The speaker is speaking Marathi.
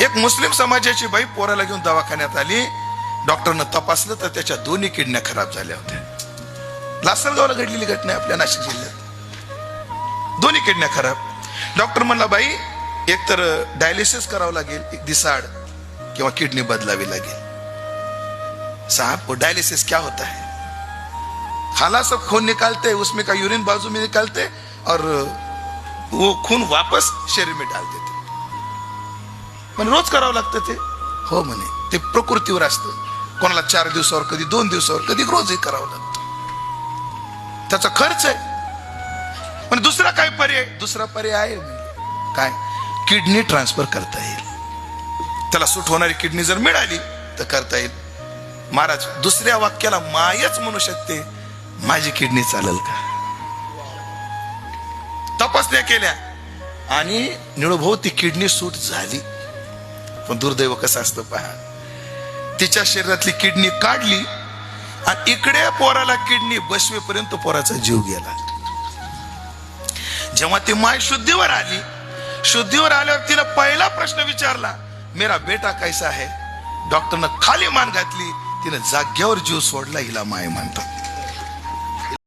एक मुस्लिम समाजाची बाई पोराला घेऊन दवाखान्यात आली. डॉक्टरनं तपासलं तर त्याच्या दोन्ही किडन्या खराब झाल्या होत्या. लासलगावला घडलेली घटना आपल्या नाशिक जिल्ह्यात. दोन्ही किडन्या खराब. डॉक्टर म्हणला बाई एक तर डायलिसिस करावं लागेल एक दिसाड किंवा किडनी बदलावी लागेल. साहब वो डायलिसिस क्या होता है? खाला सब खून निकालते हैं, उसमें का यूरिन बाजू में निकालते और वो खून वापस शरीर में डाल देते. पण रोज करावं लागतं ते. हो म्हणे ते प्रकृतीवर असतं. कोणाला 4 दिवसावर, कधी 2 दिवसावर, कधी रोजही करावं लागतं. त्याचा खर्च आहे. पण दुसरा काय पर्याय? दुसरा पर्याय आहे म्हणजे काय? किडनी ट्रान्सफर करता येईल. त्याला सूट होणारी किडनी जर मिळाली तर करता येईल. महाराज दुसऱ्या वाक्याला मायच म्हणू शकते, माझी किडनी चालेल का? तपासण्या केल्या आणि निळभाऊ ती किडनी सूट झाली. पण दुर्दैव कसं असतं पहा, तिच्या शरीरातली किडनी काढली आणि इकडे पोराला किडनी बसवेपर्यंत पोराचा जीव गेला. जेव्हा ती माय शुद्धीवर आली, शुद्धीवर आल्यावर तिला पहिला प्रश्न विचारला, मेरा बेटा कैसा है? डॉक्टरनं खाली मान घातली, तिने जाग्यावर जीव सोडला. हिला माय म्हणतात.